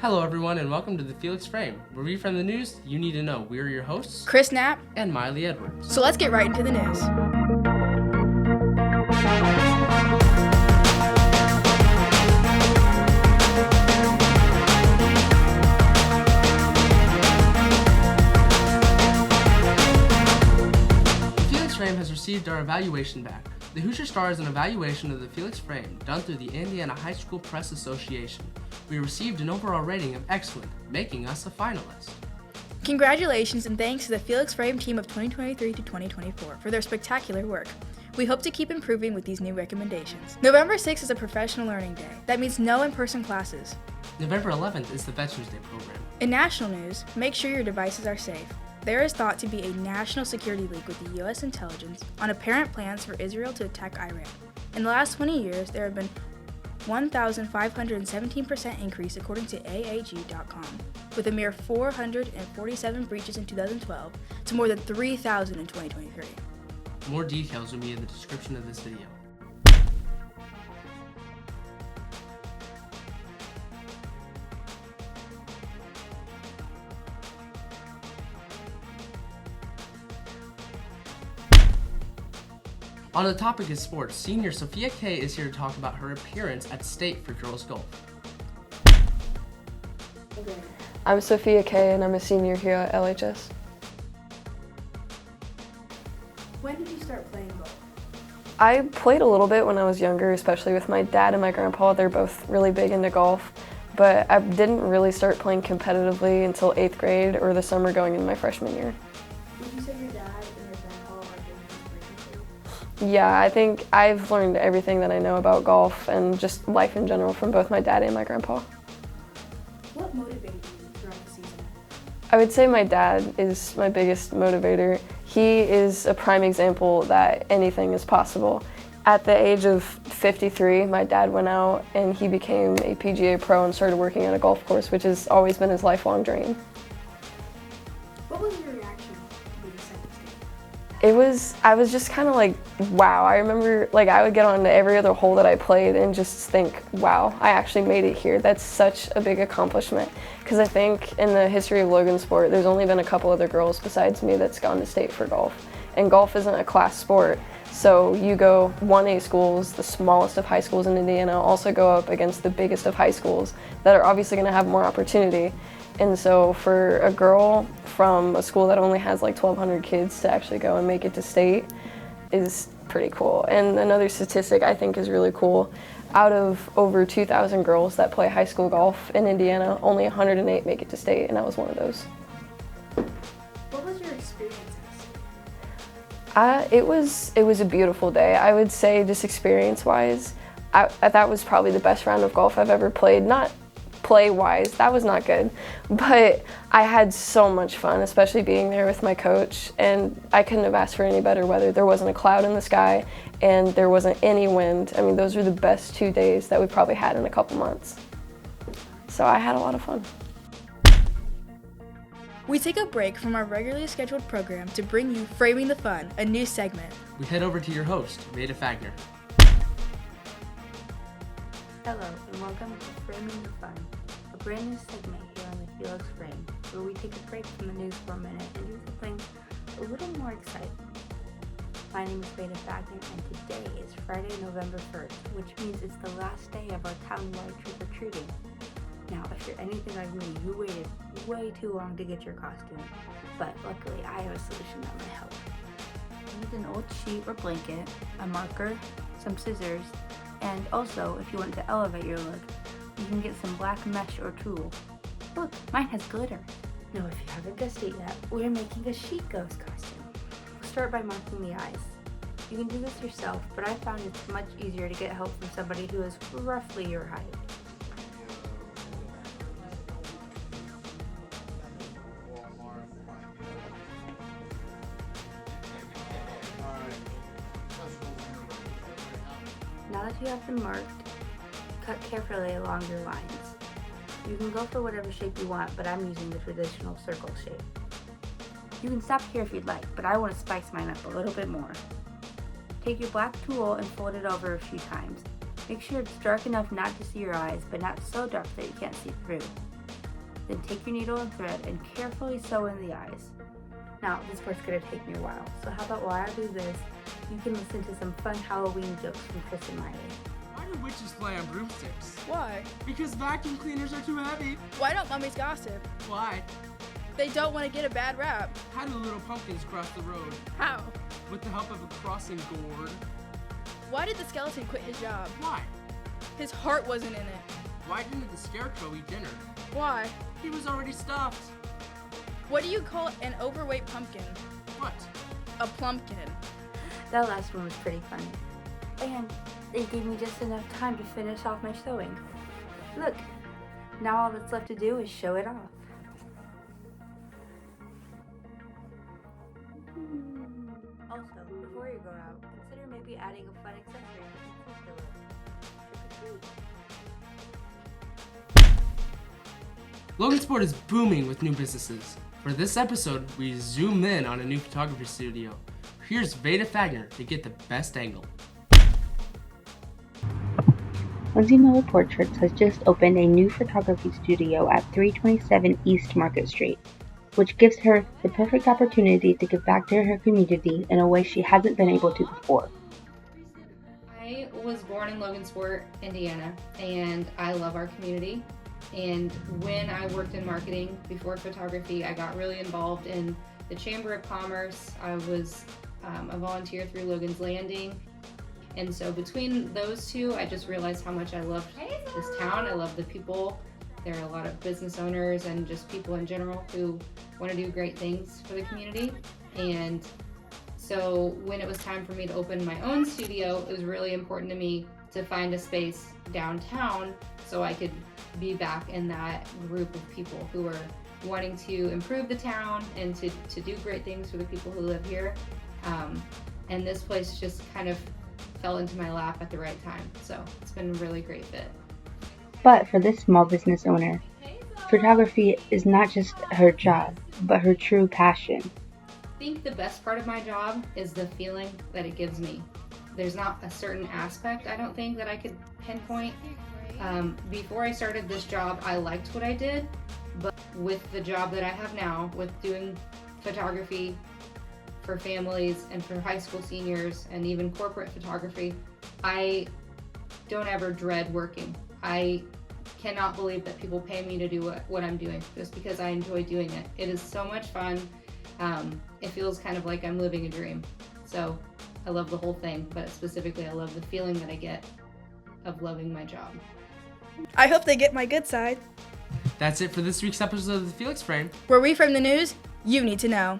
Hello everyone and welcome to the Felix Frame, where we frame the news you need to know. We are your hosts, Chris Knapp, and Miley Edwards. So let's get right into the news. The Felix Frame has received our evaluation back. The Hoosier Star is an evaluation of the Felix Frame done through the Indiana High School Press Association. We received an overall rating of excellent, making us a finalist. Congratulations and thanks to the Felix Frame team of 2023 to 2024 for their spectacular work. We hope to keep improving with these new recommendations. November 6th is a professional learning day. That means no in-person classes. November 11th is the Veterans Day program. In national news, make sure your devices are safe. There is thought to be a national security leak with the U.S. intelligence on apparent plans for Israel to attack Iran. In the last 20 years, there have been 1,517% increase according to AAG.com, with a mere 447 breaches in 2012 to more than 3,000 in 2023. More details will be in the description of this video. On the topic of sports, senior Sofia Kay is here to talk about her appearance at state for girls golf. I'm Sofia Kay and I'm a senior here at LHS. When did you start playing golf? I played a little bit when I was younger, especially with my dad and my grandpa. They're both really big into golf, but I didn't really start playing competitively until 8th grade or the summer going into my freshman year. Would you say your dad and your grandpa are big inspiration for you? Yeah, I think I've learned everything that I know about golf and just life in general from both my dad and my grandpa. What motivated you throughout the season? I would say my dad is my biggest motivator. He is a prime example that anything is possible. At the age of 53, my dad went out and he became a PGA pro and started working at a golf course, which has always been his lifelong dream. What was your reaction to being sent to state? I was just kind of like, wow. I remember I would get on to every other hole that I played and just think, wow, I actually made it here. That's such a big accomplishment. Because I think in the history of Logansport, there's only been a couple other girls besides me that's gone to state for golf. And golf isn't a class sport. So you go 1A schools, the smallest of high schools in Indiana, also go up against the biggest of high schools that are obviously going to have more opportunity. And so for a girl from a school that only has 1,200 kids to actually go and make it to state is pretty cool. And another statistic I think is really cool, out of over 2,000 girls that play high school golf in Indiana, only 108 make it to state, and I was one of those. What was your experience It was a beautiful day. I would say just experience-wise, that was probably the best round of golf I've ever played. Not play-wise, that was not good, but I had so much fun, especially being there with my coach, and I couldn't have asked for any better weather. There wasn't a cloud in the sky, and there wasn't any wind. I mean, those were the best 2 days that we probably had in a couple months. So I had a lot of fun. We take a break from our regularly scheduled program to bring you Framing the Fun, a new segment. We head over to your host, Veda Fagner. Hello and welcome to Framing the Fun, a brand new segment here on the Felix Frame, where we take a break from the news for a minute and do something a little more exciting. My name is Veda Fagner and today is Friday, November 1st, which means it's the last day of our town-wide trick-or-treating. Now, if you're anything like me, you waited way too long to get your costume, but luckily I have a solution that might help. You need an old sheet or blanket, a marker, some scissors, and also, if you want to elevate your look, you can get some black mesh or tulle. Look, mine has glitter. Now, if you haven't guessed it yet, we're making a sheet ghost costume. We'll start by marking the eyes. You can do this yourself, but I found it's much easier to get help from somebody who is roughly your height. Now that you have them marked, cut carefully along your lines. You can go for whatever shape you want, but I'm using the traditional circle shape. You can stop here if you'd like, but I want to spice mine up a little bit more. Take your black tulle and fold it over a few times. Make sure it's dark enough not to see your eyes, but not so dark that you can't see through. Then take your needle and thread and carefully sew in the eyes. Now, this part's gonna take me a while, so how about while I do this, you can listen to some fun Halloween jokes from Chris and Miley. Why do witches fly on broomsticks? Why? Because vacuum cleaners are too heavy. Why don't mummies gossip? Why? They don't want to get a bad rap. How do little pumpkins cross the road? How? With the help of a crossing gourd. Why did the skeleton quit his job? Why? His heart wasn't in it. Why didn't the scarecrow eat dinner? Why? He was already stuffed. What do you call an overweight pumpkin? What? A plumpkin. That last one was pretty funny. And they gave me just enough time to finish off my sewing. Look, now all that's left to do is show it off. Also, before you go out, consider maybe adding a fun accessory to the pillow. Logansport is booming with new businesses. For this episode, we zoom in on a new photography studio. Here's Veda Fagner to get the best angle. Lindsay Miller Portraits has just opened a new photography studio at 327 East Market Street, which gives her the perfect opportunity to give back to her community in a way she hasn't been able to before. I was born in Logansport, Indiana, and I love our community. And when I worked in marketing before photography, I got really involved in the Chamber of Commerce. I was a volunteer through Logan's Landing. And so between those two, I just realized how much I loved this town. I love the people. There are a lot of business owners and just people in general who want to do great things for the community. And so when it was time for me to open my own studio, it was really important to me to find a space downtown so I could be back in that group of people who are wanting to improve the town and to do great things for the people who live here. And this place just kind of fell into my lap at the right time. So it's been a really great fit. But for this small business owner, photography is not just her job, but her true passion. I think the best part of my job is the feeling that it gives me. There's not a certain aspect, I don't think, that I could pinpoint. Before I started this job, I liked what I did, but with the job that I have now, with doing photography for families and for high school seniors and even corporate photography, I don't ever dread working. I cannot believe that people pay me to do what I'm doing just because I enjoy doing it. It is so much fun. It feels kind of like I'm living a dream. So I love the whole thing, but specifically I love the feeling that I get of loving my job. I hope they get my good side. That's it for this week's episode of the Felix Frame. Where we frame the news you need to know.